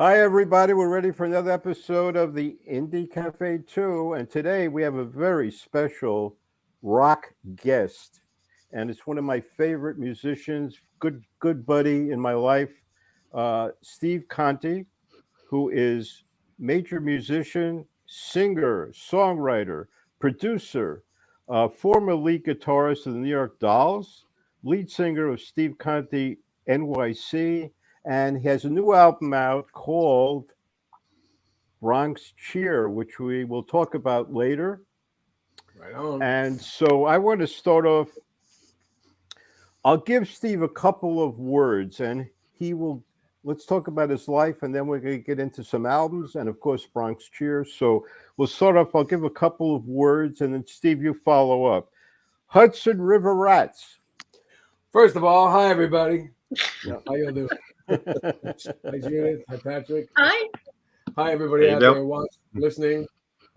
Hi, everybody. We're ready for another episode of the Indie Cafe 2. And today we have a very special rock guest. And it's one of my favorite musicians, good buddy in my life, Steve Conte, who is major musician, singer, songwriter, producer, former lead guitarist of the New York Dolls, lead singer of Steve Conte NYC, and he has a new album out called Bronx Cheer, which we will talk about later. Right on. And so I want to start off. I'll give Steve a couple of words, and he will. Let's talk about his life, and then we're going to get into some albums, and of course, Bronx Cheer. So we'll start off. I'll give a couple of words, and then Steve, you follow up. Hudson River Rats. First of all, hi everybody. Yeah. How y'all doing? Hi Judith. Hi Patrick. Hi. Hi everybody How you out doing? there watching, listening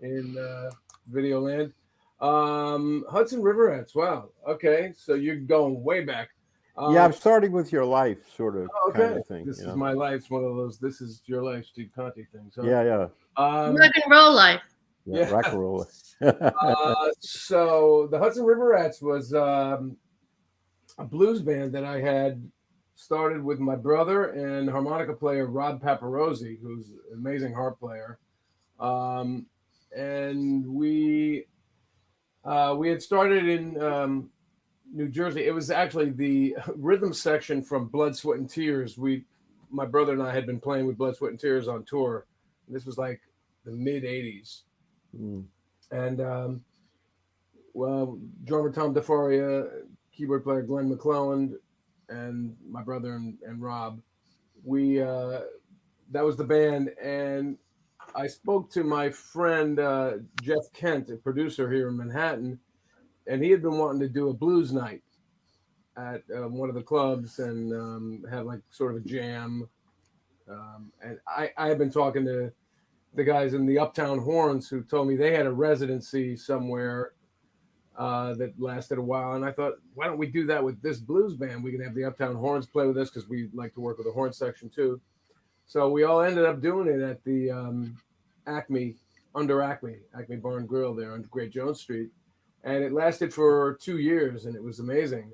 in video land. Hudson River Rats. Wow. Okay, so you're going way back. Yeah, I'm starting with your life, sort of kind of thing. This you is know? my life. It's one of those. This is your life, Steve Conte things. Huh? Yeah. Rock and roll life. Yeah, rock and roll. So the Hudson River Rats was a blues band that I had started with my brother and harmonica player Rob Paparosi, who's an amazing harp player. And we had started in New Jersey. It was actually the rhythm section from Blood, Sweat, and Tears. My brother and I had been playing with Blood, Sweat, and Tears on tour. This was like the mid '80s. And drummer Tom DeFaria, keyboard player Glenn McClelland, and my brother and Rob, that was the band. And I spoke to my friend Jeff Kent, a producer here in Manhattan, and he had been wanting to do a blues night at one of the clubs and have like sort of a jam. And I had been talking to the guys in the Uptown Horns who told me they had a residency somewhere that lasted a while. And I thought, why don't we do that with this blues band? We can have the Uptown Horns play with us because we like to work with the horn section too. So we all ended up doing it at the Acme Bar and Grill there on Great Jones Street. And it lasted for 2 years, and it was amazing.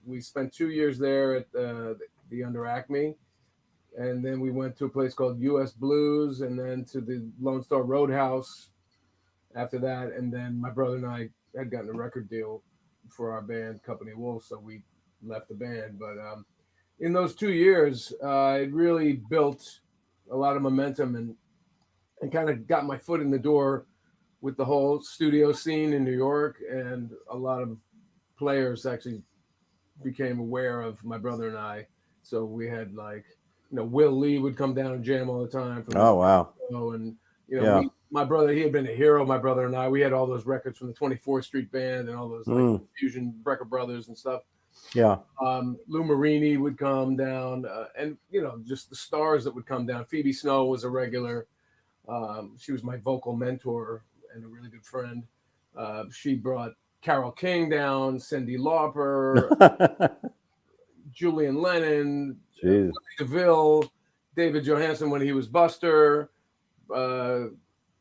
We spent 2 years there at the Under Acme. And then we went to a place called US Blues, and then to the Lone Star Roadhouse after that. And then my brother and I had gotten a record deal for our band, Company of Wolves, so we left the band. But in those 2 years, it really built a lot of momentum and kind of got my foot in the door with the whole studio scene in New York. And a lot of players actually became aware of my brother and I. So we had Will Lee would come down and jam all the time. Oh, wow. And, my brother, he had been a hero, my brother and I. We had all those records from the 24th Street Band and all those Fusion Record Brothers and stuff. Yeah. Lou Marini would come down and, just the stars that would come down. Phoebe Snow was a regular. She was my vocal mentor and a really good friend. She brought Carole King down, Cyndi Lauper, Julian Lennon, Willie DeVille, David Johansen when he was Buster,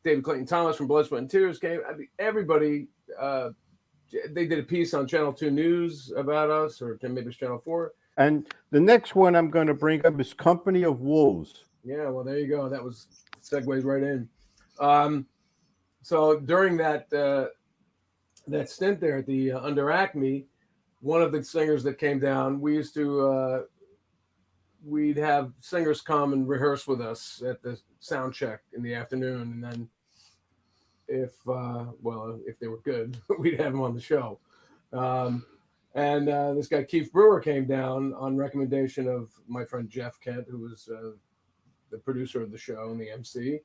David Clayton Thomas from Blood, Sweat, and Tears came. I mean, everybody, they did a piece on Channel 2 News about us, or maybe it's Channel 4. And the next one I'm going to bring up is Company of Wolves. Yeah, well, there you go. That segues right in. So during that stint there at the Under Acme, one of the singers that came down, we used to we'd have singers come and rehearse with us at the sound check in the afternoon, and then if they were good, we'd have them on the show. And this guy Keith Brewer came down on recommendation of my friend Jeff Kent, who was the producer of the show and the MC.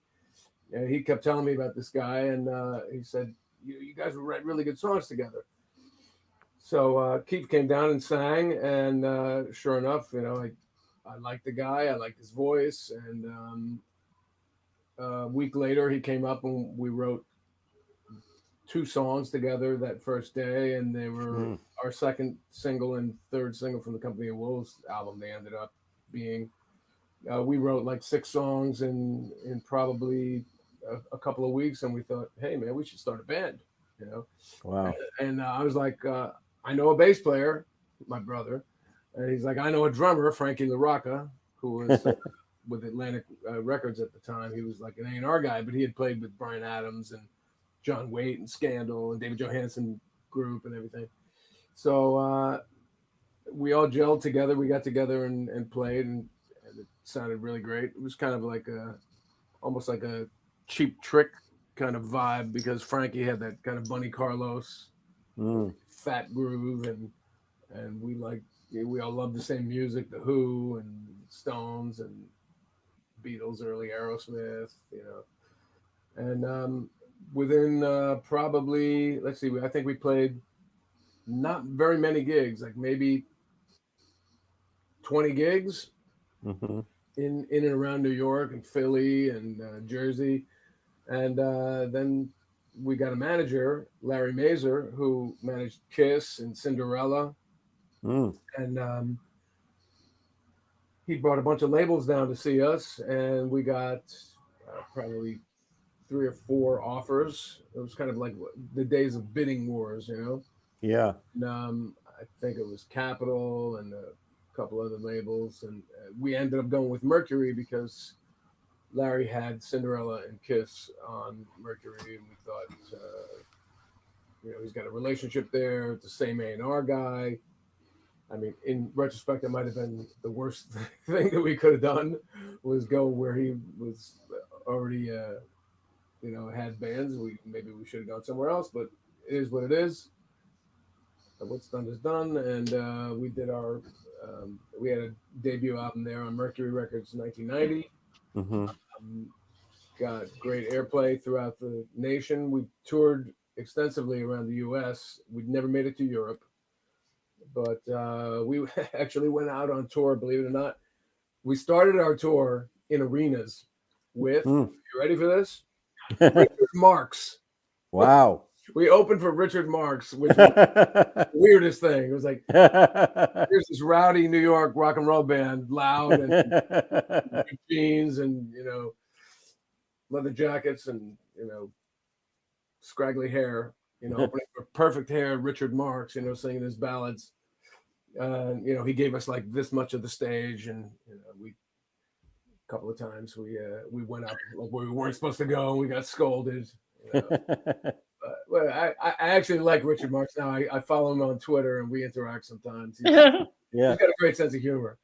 And he kept telling me about this guy, and he said, you guys would write really good songs together. So Keith came down and sang, and sure enough, I liked the guy, I liked his voice, and a week later he came up and we wrote 2 songs together that first day, and they were our second single and third single from the Company of Wolves album. They ended up being, We wrote like 6 songs in probably a couple of weeks, and we thought, hey man, we should start a band, you know. Wow. And I was like, I know a bass player, my brother, and he's like, I know a drummer, Frankie LaRocca, who was with Atlantic Records at the time. He was like an A&R guy, but he had played with Bryan Adams and John Waite and Scandal and David Johansen group and everything. So we all gelled together. We got together and played, and it sounded really great. It was kind of like almost like a Cheap Trick kind of vibe, because Frankie had that kind of Bunny Carlos fat groove, and we all loved the same music, the Who and Stones and Beatles, early Aerosmith, you know. And within probably, let's see, I think we played not very many gigs, like maybe 20 gigs in and around New York and Philly and Jersey. And then we got a manager, Larry Mazer, who managed Kiss and Cinderella. And he brought a bunch of labels down to see us, and we got probably 3 or 4 offers. It was kind of like the days of bidding wars, you know? Yeah. And I think it was Capitol and a couple other labels. And we ended up going with Mercury because Larry had Cinderella and Kiss on Mercury, and we thought, he's got a relationship there. It's the same A&R guy. I mean, in retrospect, it might have been the worst thing that we could have done, was go where he was already, had bands. Maybe we should have gone somewhere else, but it is what it is. What's done is done. And we did we had a debut album there on Mercury Records in 1990. Got great airplay throughout the nation. We toured extensively around the U.S. We'd never made it to Europe, but we actually went out on tour, believe it or not. We started our tour in arenas with, you ready for this? Richard Marx. Wow. We opened for Richard Marx, which was the weirdest thing. It was like, here's this rowdy New York rock and roll band, loud and jeans and, leather jackets and, scraggly hair, opening for perfect hair, Richard Marx, singing his ballads. He gave us like this much of the stage, and, a couple of times we went up like where we weren't supposed to go, and we got scolded. Well, I actually like Richard Marx now. I follow him on Twitter, and we interact sometimes. He's got a great sense of humor.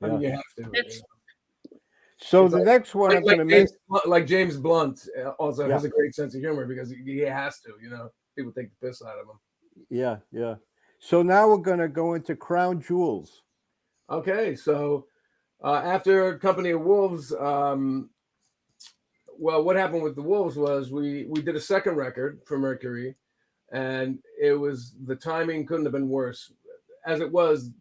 I mean, you have to. So the next one I'm going to mention, like James Blunt also has a great sense of humor, because he has to. People take the piss out of him. Yeah. So now we're going to go into Crown Jewels. Okay, so after Company of Wolves, well, what happened with the Wolves was we did a second record for Mercury, and the timing couldn't have been worse. As it was,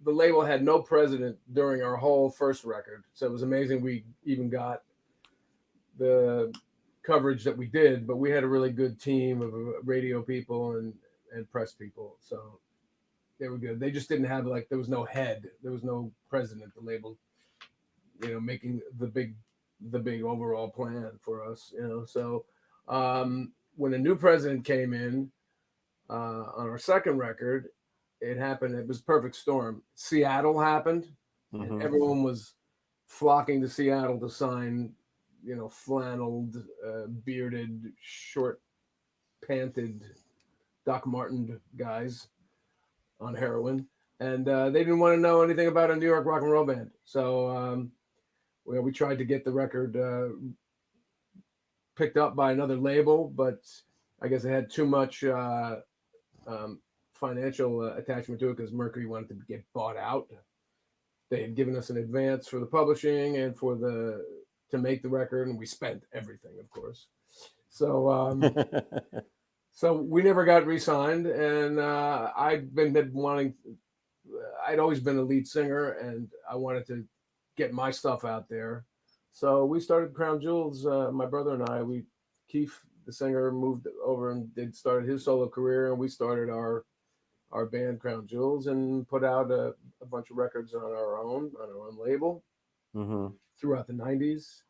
the label had no president during our whole first record, so it was amazing we even got the coverage that we did. But we had a really good team of radio people and press people, so they were good. They just didn't have there was no head, there was no president. The label, making the big overall plan for us, So when a new president came in on our second record, it happened. It was a perfect storm. Seattle happened, and everyone was flocking to Seattle to sign, flanneled, bearded, short-panted, Doc Marten guys on heroin, and they didn't want to know anything about a New York rock and roll band. So we tried to get the record picked up by another label, but I guess it had too much financial attachment to it, because Mercury wanted to get bought out. They had given us an advance for the publishing and to make the record, and we spent everything, of course. So so we never got re-signed, and I'd always been a lead singer, and I wanted to get my stuff out there. So we started Crown Jewels. My brother and Keith, the singer, moved over and started his solo career, and we started our band Crown Jewels, and put out a bunch of records on our own label. Mm-hmm. throughout the 90s.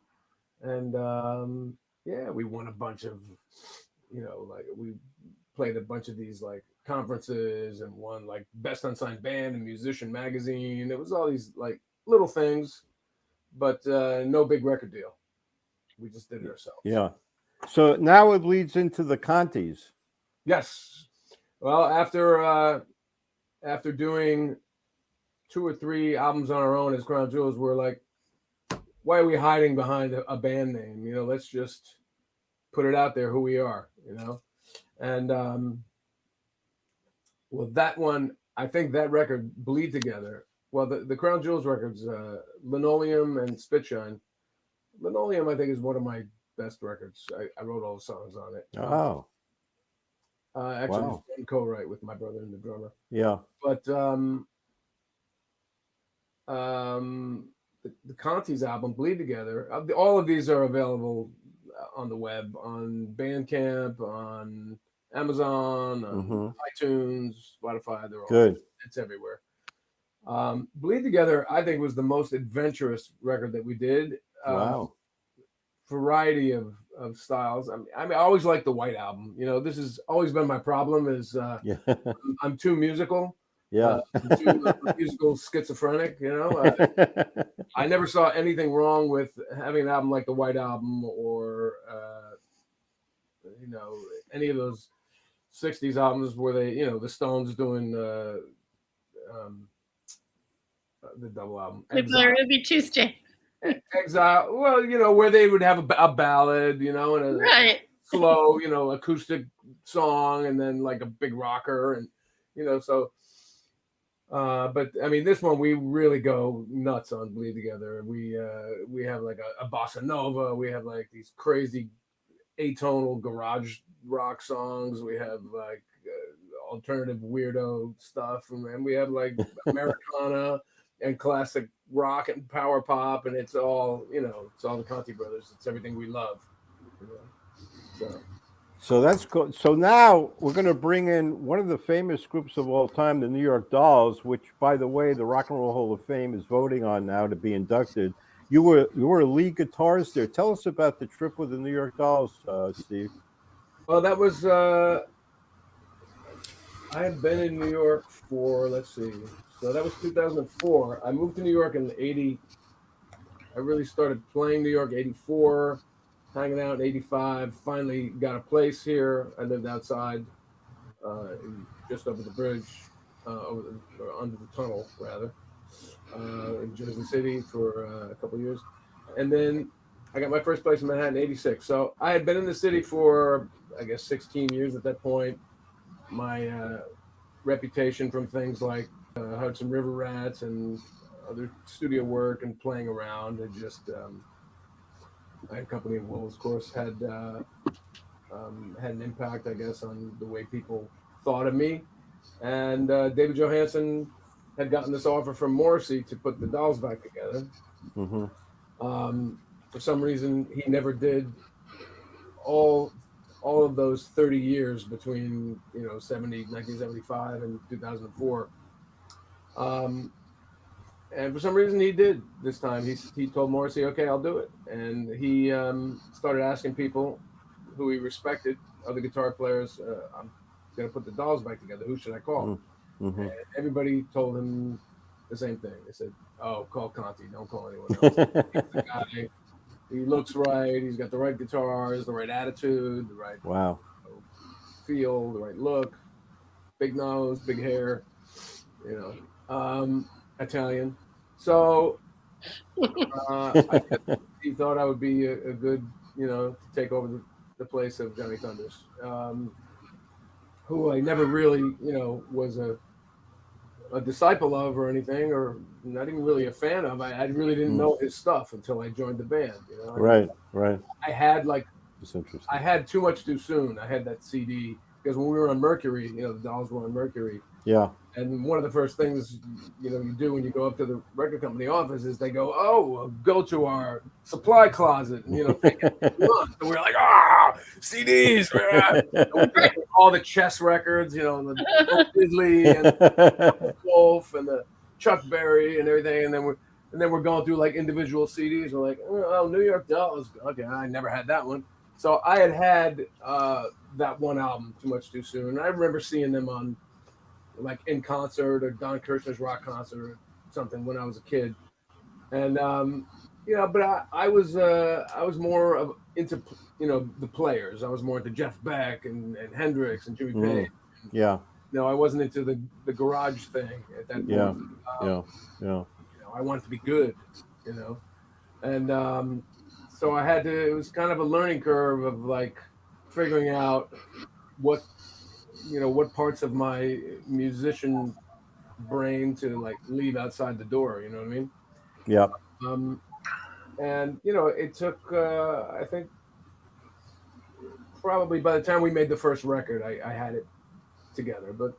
And yeah, we won a bunch of, like we played a bunch of these like conferences and won like best unsigned band and musician magazine. It was all these like little things, but no big record deal. We just did it ourselves. Yeah. So now it leads into the Contes. Yes. Well, after doing 2 or 3 albums on our own as Crown Jewels, we're like, why are we hiding behind a band name? Let's just put it out there who we are, And well, that one, I think that record, Bleed Together. Well, the Crown Jewels records, Linoleum and Spitshine. Linoleum, I think, is one of my best records. I wrote all the songs on it. Oh. Actually, Wow. one co-write with my brother and the drummer. Yeah. But the Conte's album, Bleed Together, all of these are available on the web, on Bandcamp, on Amazon, on iTunes, Spotify. They're all Good. It's everywhere. Bleed Together, I think, was the most adventurous record that we did. Wow. Variety of styles. I mean, I always liked the White Album. This has always been my problem. Is Yeah. I'm too musical. Yeah. I'm too musical schizophrenic. I never saw anything wrong with having an album like the White Album or any of those 60s albums where they, the Stones doing the double album. Ruby Tuesday. Exile. Well, where they would have a ballad, and a Right. slow, acoustic song, and then like a big rocker, and so. But I mean, this one we really go nuts on Bleed Together. We have like a bossa nova. We have like these crazy atonal garage rock songs. We have like alternative weirdo stuff, and we have like Americana and classic rock and power pop, and it's all it's all the Conte brothers. It's everything we love. So that's cool. So now we're going to bring in one of the famous groups of all time, the New York Dolls, which, by the way, the Rock and Roll Hall of Fame is voting on now to be inducted. You were a lead guitarist there. Tell us about the trip with the New York Dolls, Steve. Well, that was I had been in New York for, let's see, so that was 2004. I moved to New York in 80. I really started playing New York 84. Hanging out in 85, finally got a place here. I lived outside, just over the bridge, or under the tunnel, rather, in Jersey City for a couple of years. And then I got my first place in Manhattan in 86. So I had been in the city for, I guess, 16 years at that point. My reputation from things like Hudson River Rats and other studio work and playing around had just... my company of Wolves, of course, had an impact, I guess, on the way people thought of me. And David Johansen had gotten this offer from Morrissey to put the Dolls back together. Mm-hmm. For some reason, he never did all of those 30 years between 1975 and 2004. And for some reason, he did this time. He told Morrissey, "Okay, I'll do it." And he started asking people who he respected, other guitar players, "I'm going to put the Dolls back together. Who should I call?" Mm-hmm. And everybody told him the same thing. They said, "Oh, call Conte. Don't call anyone else. He's the guy. He looks right. He's got the right guitars, the right attitude, the right feel, the right look. Big nose, big hair. Italian." So he thought I would be a good, to take over the place of Johnny Thunders, who I never really, was a disciple of or anything, or not even really a fan of. I really didn't know his stuff until I joined the band. Right. I had That's interesting. I had Too Much Too Soon. I had that CD because when we were on Mercury, the Dolls were on Mercury. Yeah. And one of the first things, you do when you go up to the record company office is they go, "Oh, go to our supply closet," and, take it. And we're like, CDs, and all the Chess records, the Disley and the Wolf and the Chuck Berry and everything. And then And then we're going through like individual CDs. We're like, oh, New York Dolls. Okay, I never had that one. So I had that one album, Too Much Too Soon. And I remember seeing them on like in concert or Don Kirshner's rock concert or something when I was a kid. And but I was more into the players. I was more into Jeff Beck and Hendrix and Jimmy Page. Yeah. No, I wasn't into the garage thing at that point. Yeah. I wanted to be good, and so I had to. It was kind of a learning curve of like figuring out what parts of my musician brain to like leave outside the door. You know what I mean? Yeah. And it took I think probably by the time we made the first record, I had it together. But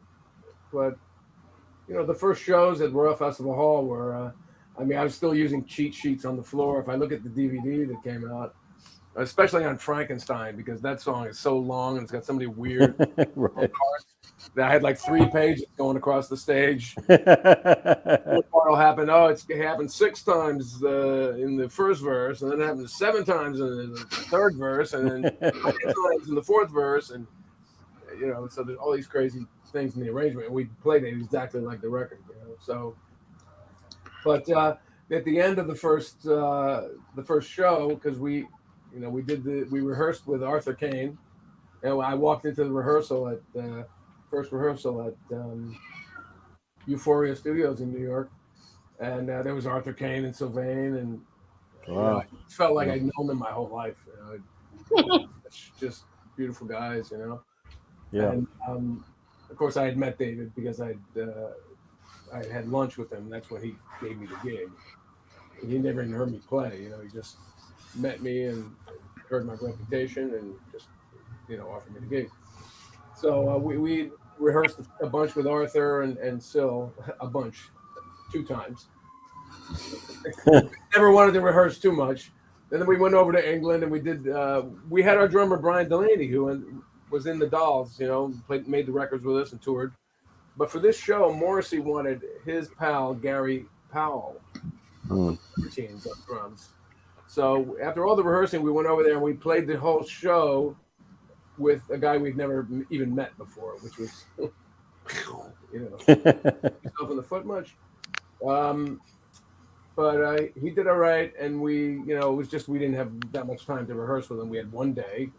the first shows at Royal Festival Hall were, I was still using cheat sheets on the floor. If I look at the DVD that came out, especially on Frankenstein, because that song is so long and it's got so many weird Right. parts that I had like 3 pages going across the stage. One part will happen. Oh, it happened 6 times in the first verse, and then it happened 7 times in the third verse, and then 8 times in the fourth verse, and so there's all these crazy things in the arrangement, and we played it exactly like the record. So, but at the end of the first show, because we rehearsed with Arthur Kane, and I walked into the rehearsal at first rehearsal at Euphoria Studios in New York, and there was Arthur Kane and Sylvain, and Wow. it felt like I'd known them my whole life. It's just beautiful guys, Yeah. And of course, I had met David because I had lunch with him. That's when he gave me the gig. He never even heard me play. He just met me and heard my reputation and just offered me the gig. So we rehearsed a bunch with Arthur and Syl, a bunch, 2 times. Never wanted to rehearse too much. And then we went over to England and we did. We had our drummer Brian Delaney, who was in the Dolls, made the records with us and toured. But for this show, Morrissey wanted his pal Gary Powell routines up drums. So after all the rehearsing, we went over there and we played the whole show with a guy we'd never even met before, which was, yourself in the foot much. But he did all right, and we, it was just we didn't have that much time to rehearse with him. We had one day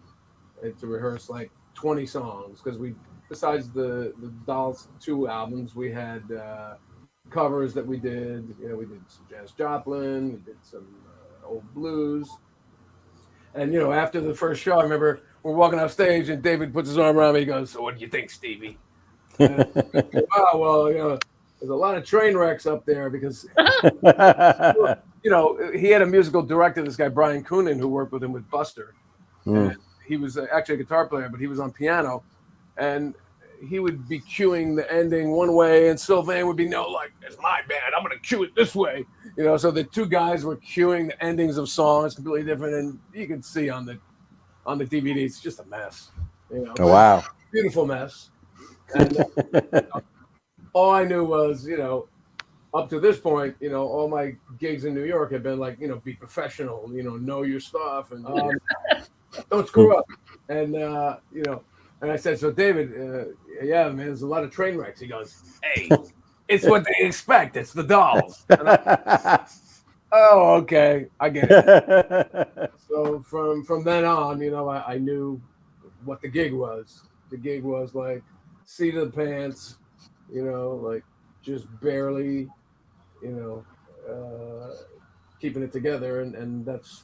to rehearse like 20 songs because besides the Dolls 2 albums, we had covers that we did. We did some Janis Joplin, we did some old blues, and after the first show, I remember we're walking off stage and David puts his arm around me. He goes, "So what do you think, Stevie?" And wow, well, there's a lot of train wrecks up there because he had a musical director, this guy Brian Coonan, who worked with him with Buster. And he was actually a guitar player, but he was on piano, and he would be cueing the ending one way, and Sylvain would be it's my band, I'm gonna cue it this way, So the 2 guys were cueing the endings of songs completely different, and you can see on the DVD it's just a mess. Oh, wow. Beautiful mess. And all I knew was, up to this point, all my gigs in New York had been like, be professional, know your stuff, and don't screw up. And and I said, "So David, yeah, man, there's a lot of train wrecks." He goes, "Hey, it's what they expect. It's the Dolls." Oh, okay, I get it. So from then on, I knew what the gig was. The gig was like seat of the pants, like just barely, keeping it together, and that's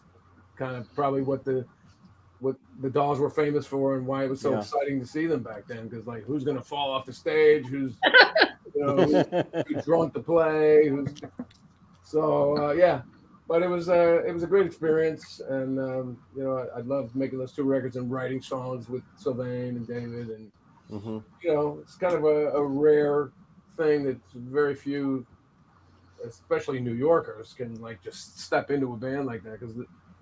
kind of probably what the Dolls were famous for and why it was so exciting to see them back then, because like who's gonna fall off the stage, who's who's drunk to play, but it was a great experience, and I loved making those 2 records and writing songs with Sylvain and David, and it's kind of a rare thing that very few, especially New Yorkers, can like just step into a band like that, because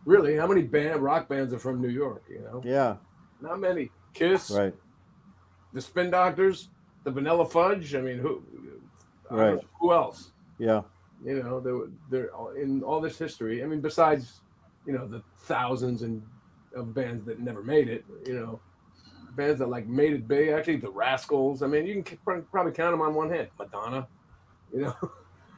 really, how many rock bands are from New York? Yeah. Not many. Kiss, Right. the Spin Doctors, the Vanilla Fudge. I mean, who? Right. Who else? Yeah. You know, they're in all this history. I mean, besides, you know, the thousands of bands that never made it. You know, bands that like made it big. Actually, the Rascals. I mean, you can probably count them on one hand. Madonna. You know,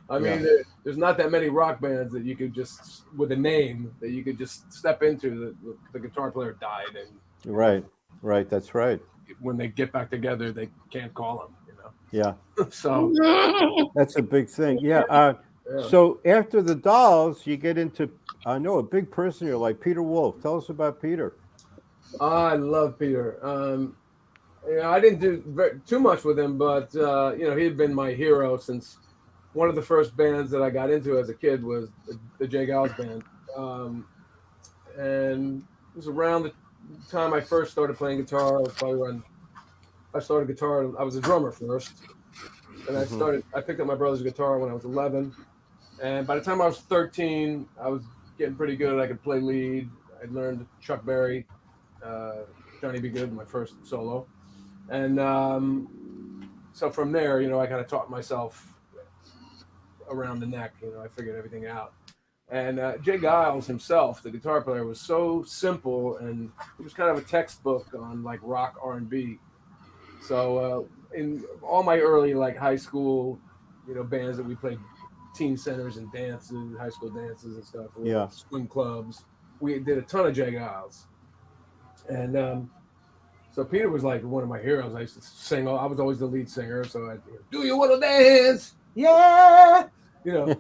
I mean, there's not that many rock bands that you could just with a name that you could just step into. The guitar player died, and right. That's right. when they get back together, they can't call him. You know. Yeah. So That's a big thing. Yeah. yeah. So after the Dolls, you get into, I know, a big person here like Peter Wolf. Tell us about Peter. I love Peter. Yeah, I didn't do too much with him, but you know, he had been my hero since one of the first bands that I got into as a kid was the Jay Giles band, and it was around the time I first started playing guitar. It was probably when I started guitar. I was a drummer first, and I picked up my brother's guitar when I was 11, and by the time I was 13, I was getting pretty good. I could play lead. I learned Chuck Berry, Johnny B. Good, my first solo. And so from there, you know, I kind of taught myself around the neck. You know, I figured everything out. And Jay Giles himself, the guitar player, was so simple, and he was kind of a textbook on like rock R&B. So in all my early like high school, you know, bands that we played, teen centers and dances, high school dances and stuff, swing clubs, we did a ton of Jay Giles. And so Peter was like one of my heroes. I used to sing. I was always the lead singer. So I do you want to dance? Yeah. You know.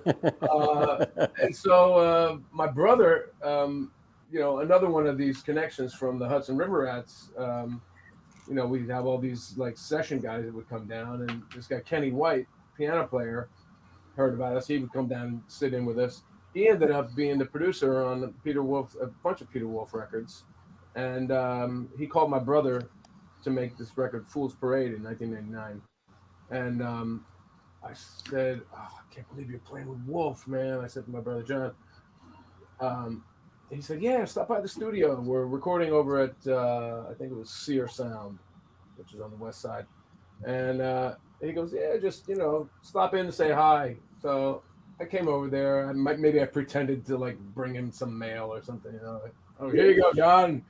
And so my brother, you know, another one of these connections from the Hudson River Rats, you know, we'd have all these like session guys that would come down. And this guy, Kenny White, piano player, heard about us. He would come down and sit in with us. He ended up being the producer on Peter Wolf, a bunch of Peter Wolf records. And he called my brother to make this record, Fool's Parade, in 1999. And I said, oh, I can't believe you're playing with Wolf, man. I said to my brother, John. He said, yeah, stop by the studio. We're recording over at, I think it was Sear Sound, which is on the west side. And he goes, yeah, just, you know, stop in and say hi. So I came over there. Maybe I pretended to, like, bring him some mail or something, you know. Like, oh, here you go, John.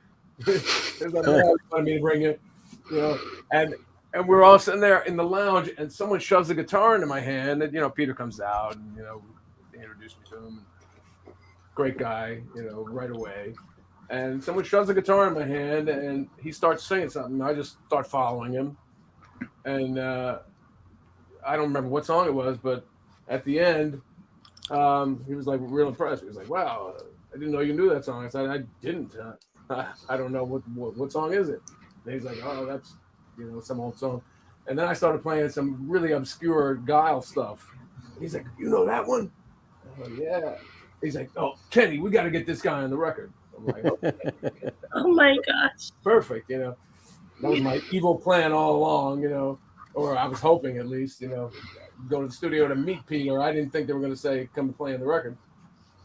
There's a mail you wanted me to bring you, you know. And we're all sitting there in the lounge, and someone shoves the guitar into my hand, and, you know, Peter comes out, and, you know, they introduced me to him. Great guy, you know, right away. And someone shoves the guitar in my hand, and he starts singing something. I just start following him. And I don't remember what song it was, but at the end, he was, like, real impressed. He was like, wow, I didn't know you knew that song. I said, I didn't. I don't know what song is it. And he's like, oh, that's, you know, some old song. And then I started playing some really obscure Guile stuff. He's like, you know that one? I'm like, yeah. He's like, oh, Kenny, we got to get this guy on the record. I'm like, okay. Oh my gosh. Perfect, you know. That was my evil plan all along, you know, or I was hoping at least, you know, go to the studio to meet Peter. I didn't think they were going to say, come and play on the record.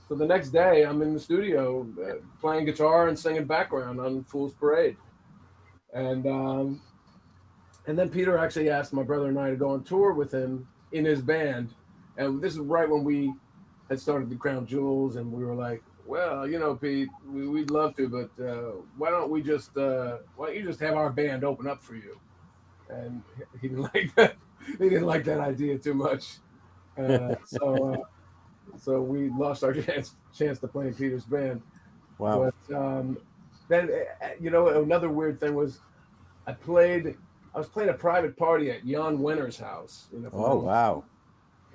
So the next day, I'm in the studio playing guitar and singing background on Fool's Parade. And then Peter actually asked my brother and I to go on tour with him in his band. And this is right when we had started the Crown Jewels, and we were like, well, you know, Pete, we'd love to, but why don't you just have our band open up for you? And he didn't like that. He didn't like that idea too much. So we lost our chance to play in Peter's band. Wow. But then, you know, another weird thing was I was playing a private party at Jan Wenner's house. You know, Oh, wow.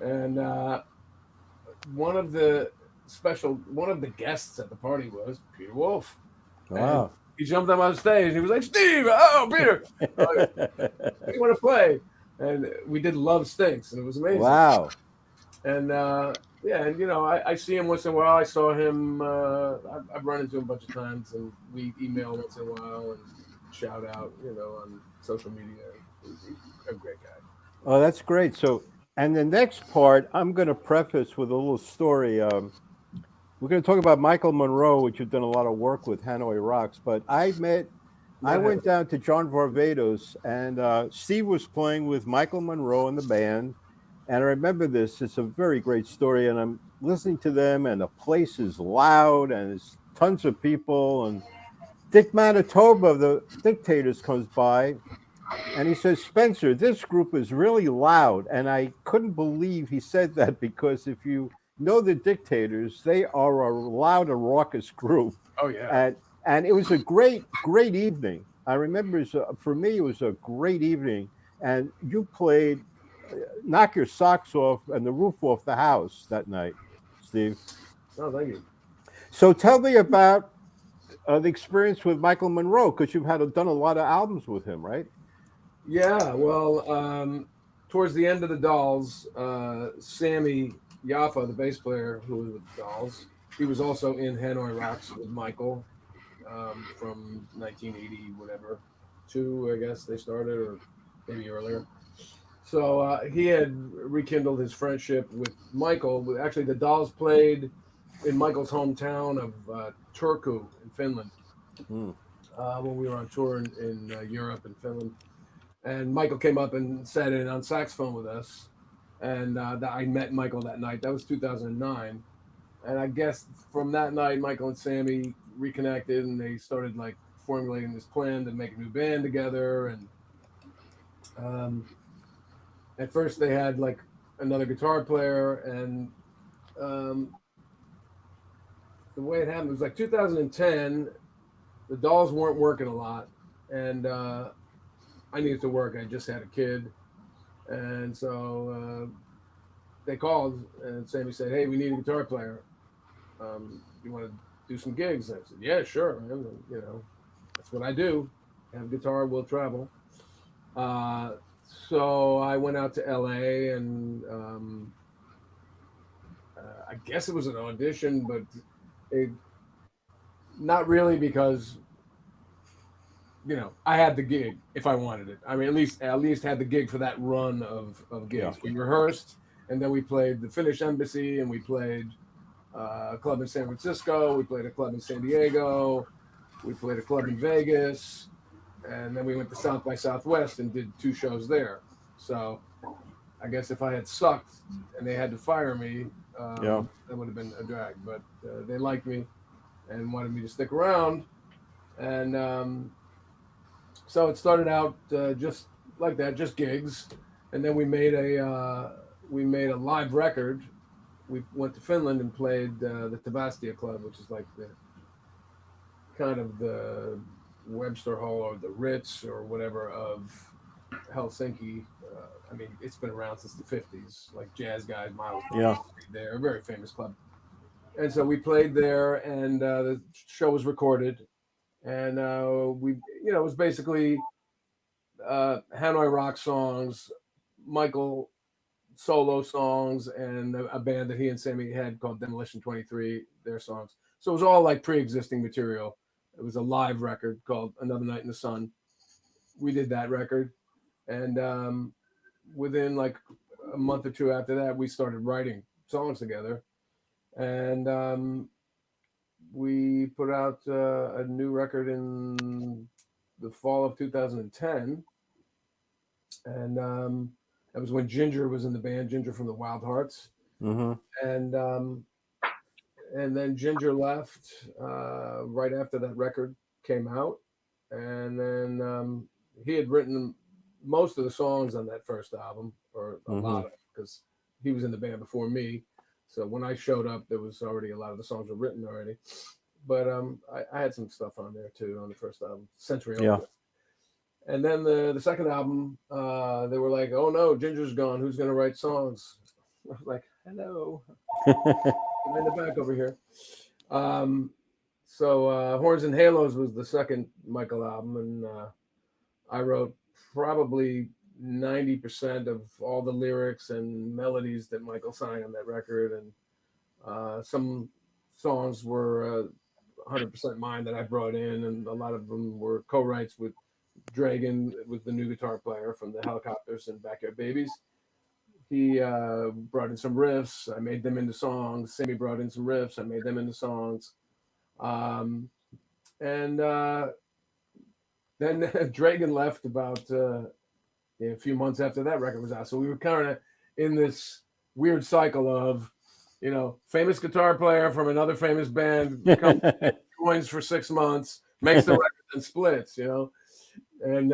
And one of the guests at the party was Peter Wolf. Wow. And he jumped up on stage. He was like, Steve, oh, Peter, what do you want to play? And we did Love Stinks, and it was amazing. Wow. And yeah, and you know, I see him once in a while. I saw him. I've run into him a bunch of times, and we email once in a while and shout out, you know, on social media. He's a great guy. Oh, that's great. So, and the next part, I'm going to preface with a little story. We're going to talk about Michael Monroe, which you've done a lot of work with, Hanoi Rocks. But I went down to John Varvatos, and Steve was playing with Michael Monroe in the band. And I remember this. It's a very great story. And I'm listening to them, and the place is loud, and there's tons of people. And Dick Manitoba of the Dictators comes by, and he says, Spencer, this group is really loud. And I couldn't believe he said that, because if you know the Dictators, they are a loud and raucous group. Oh yeah. And it was a great, great evening. I remember for me, it was a great evening. And you played Knock Your Socks Off and the Roof Off the House that night, Steve. Oh, thank you. So tell me about the experience with Michael Monroe, because you've done a lot of albums with him, right? Yeah, well, towards the end of the Dolls, Sammy Yaffa, the bass player who was with the Dolls, he was also in Hanoi Rocks with Michael from 1980, whatever, two, I guess they started, or maybe earlier. So he had rekindled his friendship with Michael. Actually, the Dolls played in Michael's hometown of Turku in Finland when we were on tour in Europe and Finland. And Michael came up and sat in on saxophone with us. And I met Michael that night. That was 2009. And I guess from that night, Michael and Sammy reconnected, and they started like formulating this plan to make a new band together. And at first they had like another guitar player, and the way it happened was like 2010, the Dolls weren't working a lot, and I needed to work. I just had a kid. And so they called, and Sammy said, "Hey, we need a guitar player. You want to do some gigs?" And I said, "Yeah, sure, man. You know, that's what I do. Have a guitar, we'll travel." So I went out to LA, and I guess it was an audition, but not really, because I had the gig if I wanted it. I mean, at least had the gig for that run of gigs. Yeah. We rehearsed, and then we played the Finnish Embassy, and we played a club in San Francisco. We played a club in San Diego. We played a club in Vegas, and then we went to South by Southwest and did 2 shows there. So I guess if I had sucked and they had to fire me, that would have been a drag. But they liked me and wanted me to stick around, and so it started out just like that, just gigs, and then we made a live record. We went to Finland and played the Tavastia Club, which is like the kind of the Webster Hall or the Ritz or whatever of Helsinki. I mean, it's been around since the 50s, like jazz guys, Miles there, a very famous club. And so we played there, and the show was recorded. And it was basically Hanoi Rock songs, Michael solo songs, and a band that he and Sammy had called Demolition 23, their songs. So it was all like pre-existing material. It was a live record called Another Night in the Sun. We did that record, and within like a month or two after that, we started writing songs together, and we put out a new record in the fall of 2010, and that was when Ginger was in the band, Ginger from the Wild Hearts. Mm-hmm. And then Ginger left right after that record came out, and then he had written most of the songs on that first album, or a lot of it, because he was in the band before me. So when I showed up, there was already a lot of the songs were written already. But I had some stuff on there too on the first album, Century Open. And then the second album, they were like, "Oh no, Ginger's gone. Who's going to write songs?" I was like, "Hello, I'm in the back over here." So Horns and Halos was the second Michael album, and I wrote probably 90% of all the lyrics and melodies that Michael sang on that record, and some songs were 100% mine that I brought in, and a lot of them were co-writes with Dragan, with the new guitar player from the Helicopters and Backyard Babies. He brought in some riffs. I made them into songs. Sammy brought in some riffs. I made them into songs. And then Dragan left about a few months after that record was out. So we were kind of in this weird cycle of, famous guitar player from another famous band comes, joins for 6 months, makes the record and splits, and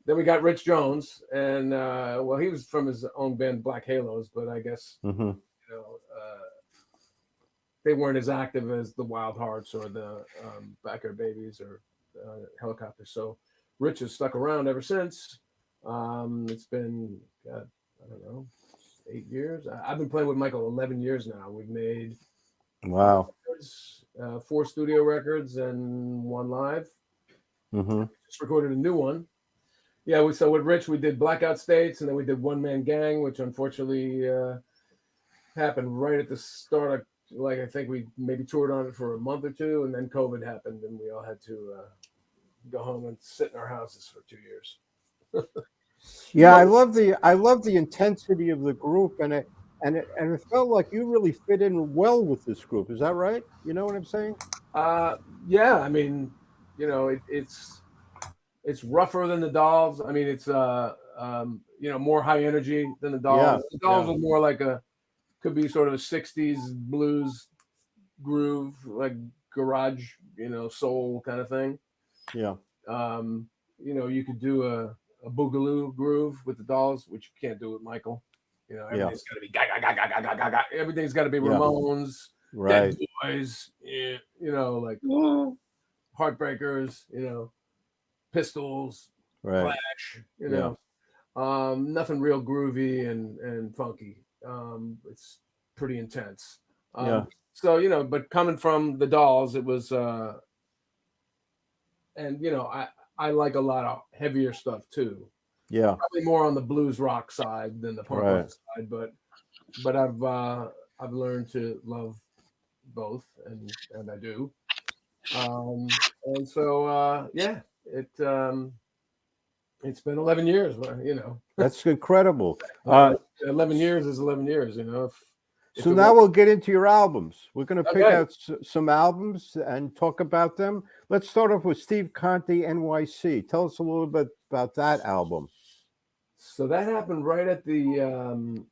then we got Rich Jones, and well, he was from his own band Black Halos, but I guess they weren't as active as the Wild Hearts or the Backyard Babies or Helicopters. So Rich has stuck around ever since. It's been, God, I don't know, 8 years. I've been playing with Michael 11 years now. We've made Wow. 4 studio records and 1 live. Just recorded a new one. Yeah, so with Rich, we did Blackout States, and then we did One Man Gang, which unfortunately happened right at the start of, I think we maybe toured on it for a month or 2, and then COVID happened, and we all had to go home and sit in our houses for 2 years. Yeah, I love the intensity of the group, and it felt like you really fit in well with this group. Is that right? You know what I'm saying? Yeah, I mean, it's rougher than the Dolls. I mean, it's more high energy than the Dolls. Yeah, The Dolls was more like could be sort of a 60s blues groove, like garage, soul kind of thing. Yeah. You could do a boogaloo groove with the Dolls, which you can't do with Michael. Everything's got to be ga. Everything's got to be Ramones, right? Dead Boys, like Heartbreakers, Pistols, right? Clash, nothing real groovy and funky. It's pretty intense. So but coming from the Dolls, it was, and I like a lot of heavier stuff too. Yeah, probably more on the blues rock side than the punk rock side, but I've learned to love both, and I do. And so yeah, it's been 11 years. That's incredible. 11 years is 11 years. So now we'll get into your albums. We're going to pick out some albums and talk about them. Let's start off with Steve Conte, NYC. Tell us a little bit about that album. So that happened right at the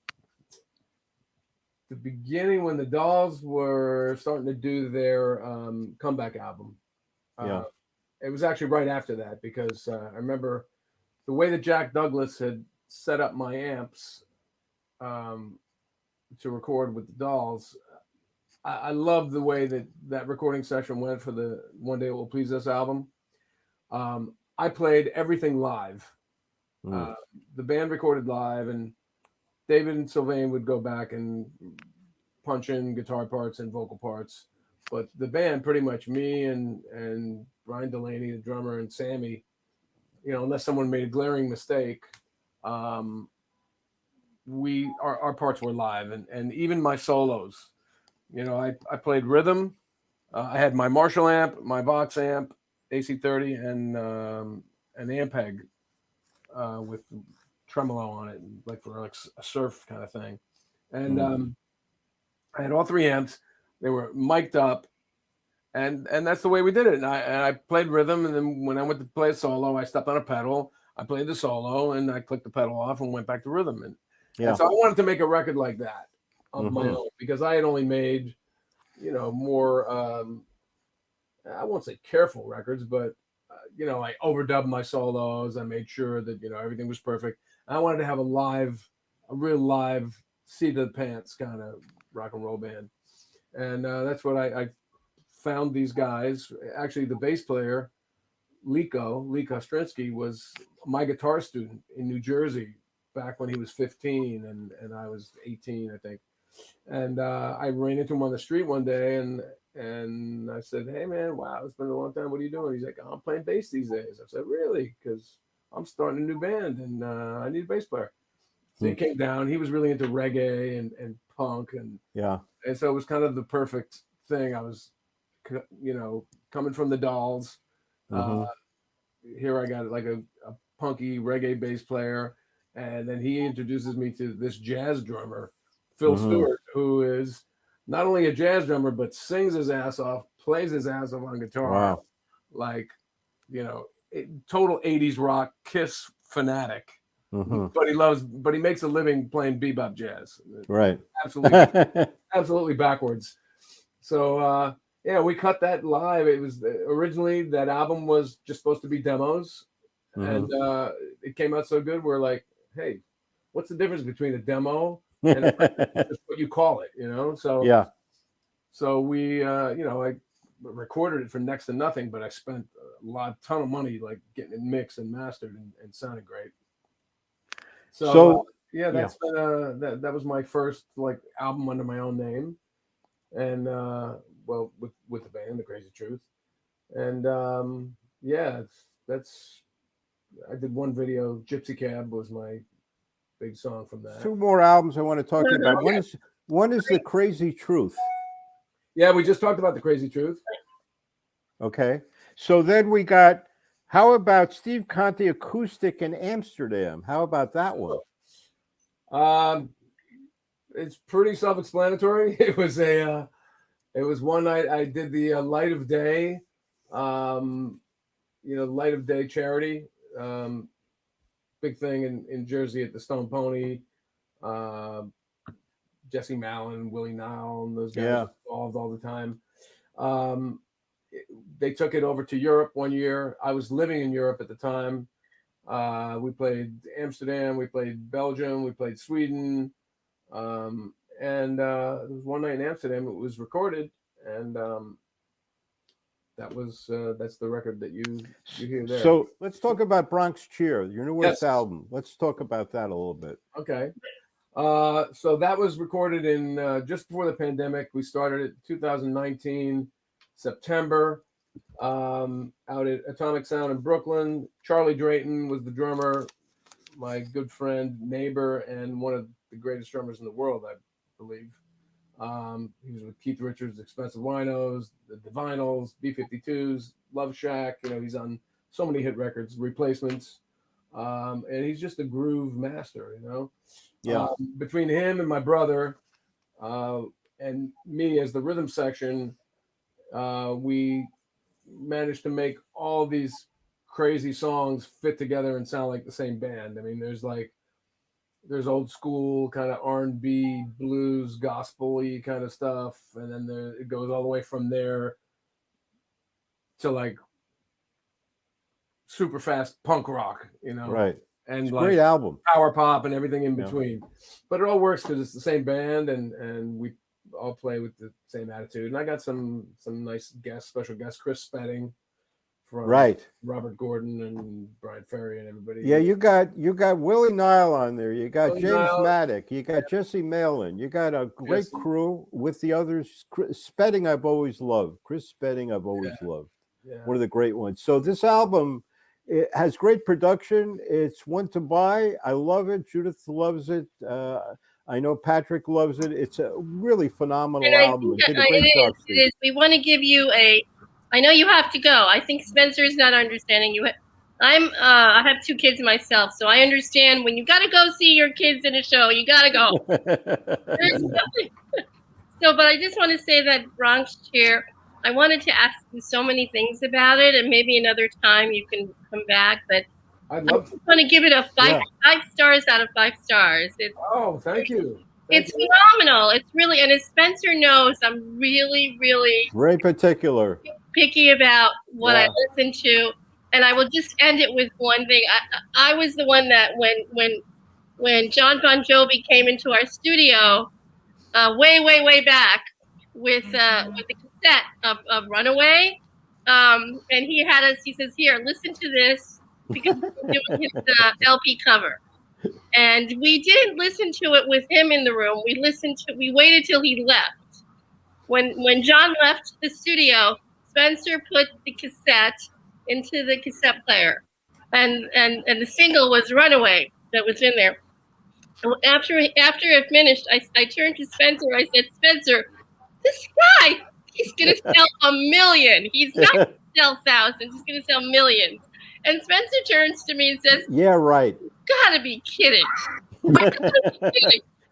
beginning when the Dolls were starting to do their comeback album. It was actually right after that because I remember the way that Jack Douglas had set up my amps to record with the Dolls. I love the way that recording session went for the One Day It Will Please Us album. I played everything live. The band recorded live, and David and Sylvain would go back and punch in guitar parts and vocal parts. But the band, pretty much me and Brian Delaney, the drummer, and Sammy, unless someone made a glaring mistake, our parts were live, and even my solos. I played rhythm. I had my Marshall amp, my Vox amp, AC30, and an Ampeg with tremolo on it, like for like a surf kind of thing. And I had all 3 amps. They were mic'd up, and that's the way we did it. And I played rhythm, and then when I went to play a solo, I stepped on a pedal. I played the solo, and I clicked the pedal off and went back to rhythm. And so I wanted to make a record like that of my own, because I had only made, more, I won't say careful records, but, I overdubbed my solos. I made sure that, everything was perfect. I wanted to have a real live, seat of the pants kind of rock and roll band. And that's what I found these guys. Actually, the bass player, Lee Kostrinsky, was my guitar student in New Jersey back when he was 15 and I was 18, I think. And I ran into him on the street one day and I said, "Hey man, wow, it's been a long time. What are you doing?" He's like, "I'm playing bass these days." I said, "Really?" Because I'm starting a new band and I need a bass player. So he came down. He was really into reggae and punk and so it was kind of the perfect thing. I was, coming from the Dolls. Here I got like a punky reggae bass player, and then he introduces me to this jazz drummer, Phil Stewart, who is not only a jazz drummer but sings his ass off, plays his ass off on guitar, like total 80s rock Kiss fanatic. Mhm. but he makes a living playing bebop jazz. Right. Absolutely backwards. So yeah, we cut that live. It was originally that album was just supposed to be demos, and it came out so good. We're like, hey, what's the difference between a demo and just what you call it? So yeah. So we, I recorded it for next to nothing, but I spent a ton of money like getting it mixed and mastered and sounded great. So yeah, that's been that was my first like album under my own name, and well with the band, The Crazy Truth, and yeah, that's I did one video. Gypsy Cab was my big song from that. 2 more albums I want to talk to you about. One is The Crazy Truth. Yeah, we just talked about The Crazy Truth. Okay. So then we got, how about Steve Conte Acoustic in Amsterdam? How about that one? It's pretty self-explanatory. It was one night I did the Light of Day, Light of Day charity, big thing in Jersey at the Stone Pony. Jesse Mallon, Willie Nile, and those guys are involved all the time. They took it over to Europe one year. I was living in Europe at the time. We played Amsterdam, we played Belgium, we played Sweden, and there was one night in Amsterdam. It was recorded, and that's the record that you hear there. So let's talk about Bronx Cheer, your newest album. Let's talk about that a little bit. Okay. So that was recorded in just before the pandemic. We started it 2019 September, out at Atomic Sound in Brooklyn. Charlie Drayton was the drummer, my good friend, neighbor, and one of the greatest drummers in the world, I believe. He was with Keith Richards' Expensive Winos, the Vinyls, B-52s, Love Shack. He's on so many hit records, Replacements, and he's just a groove master. Yeah. Between him and my brother, and me as the rhythm section, we managed to make all these crazy songs fit together and sound like the same band. I mean, there's old school kind of R&B, blues, gospel-y kind of stuff, and then it goes all the way from there to like super fast punk rock, Right. And it's a like great album, power pop, and everything in between. But it all works because it's the same band, and we all play with the same attitude. And I got some nice special guests, Chris Spedding from Robert Gordon and Brian Ferry and everybody. Yeah, you got Willie Nile on there. You got Willie James Nile. Maddock. You got Jesse Malin. You got a great crew with the others. Spedding I've always loved. Chris Spedding I've always loved. Yeah. One of the great ones. So this album, it has great production. It's one to buy. I love it. Judith loves it. I know Patrick loves it. It's a really phenomenal album. It is. We want to give you I know you have to go. I think Spencer's not understanding you. I have 2 kids myself, so I understand when you got to go see your kids in a show, you got to go. But I just want to say that Bronx Cheer, I wanted to ask you so many things about it, and maybe another time you can come back. But I just want to give it a 5 stars out of 5 stars. Thank you. It's phenomenal. It's really, and as Spencer knows, I'm really, really very particular, picky about what I listen to. And I will just end it with one thing. I was the one that when John Bon Jovi came into our studio, way back with the cassette of Runaway, and he had us. He says, "Here, listen to this," because he was doing his LP cover. And we didn't listen to it with him in the room. We waited till he left. When John left the studio, Spencer put the cassette into the cassette player, and the single was Runaway that was in there. After it finished, I turned to Spencer. I said, Spencer, this guy, he's gonna sell 1 million. He's not gonna sell thousands. He's gonna sell millions. And Spencer turns to me and says, "Yeah, right. Gotta be kidding."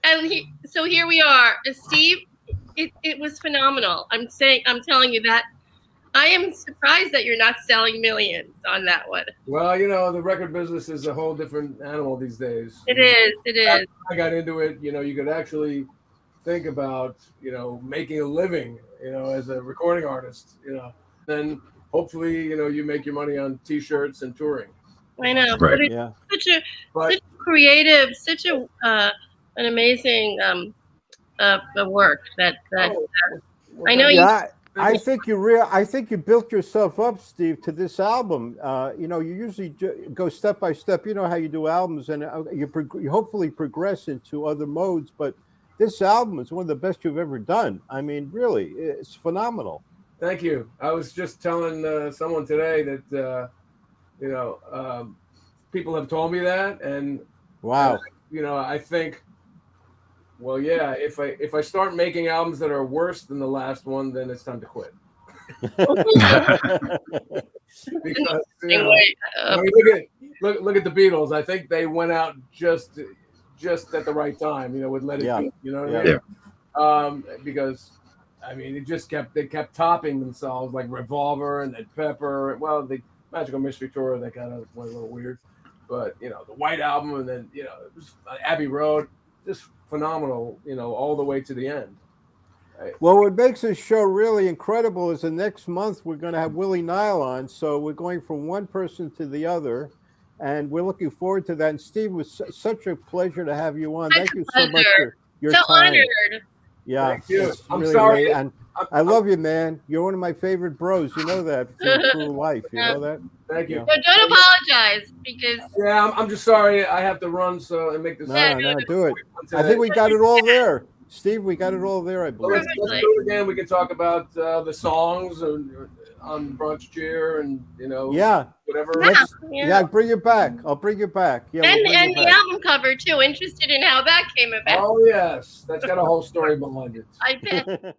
And so here we are, Steve. It was phenomenal. I'm telling you that. I am surprised that you're not selling millions on that one. Well, the record business is a whole different animal these days. It is. It is. I got into it. You could actually think about, making a living, as a recording artist. Then hopefully, you make your money on T-shirts and touring. I know. Right. But it's Yeah. such a creative, such a an amazing work that I know you. Yeah, I think you built yourself up, Steve, to this album. You usually go step by step. You know how you do albums, and you hopefully progress into other modes. But this album is one of the best you've ever done. I mean, really, it's phenomenal. Thank you. I was just telling someone today that people have told me that, and Wow. I think, well, yeah, if I start making albums that are worse than the last one, then it's time to quit. Because I mean, look at the Beatles. I think they went out just at the right time, with Let It Be. You know what I mean? Because I mean, they kept topping themselves, like Revolver and then Pepper. Well, the Magical Mystery Tour, that kind of went a little weird, but the White Album, and then Abbey Road, just phenomenal, all the way to the end. Right. Well, what makes this show really incredible is the next month we're going to have Willie Nile on, so we're going from one person to the other, and we're looking forward to that. And Steve, it was such a pleasure to have you on. Thank you so much for your time. Honored. Yeah, thank you. I'm really sorry. And I love you, man. You're one of my favorite bros. You know that through life. You know that. Thank you. No, don't apologize because. Yeah, I'm just sorry. I have to run and make this. No, do it. I think we got it all there, Steve. We got it all there, I believe. Let's do it again. We can talk about the songs on Bronx Cheer and whatever. Yeah, bring it back. I'll bring it back. Yeah, and the album cover too. Interested in how that came about. Oh yes, that's got a whole story behind it. I bet.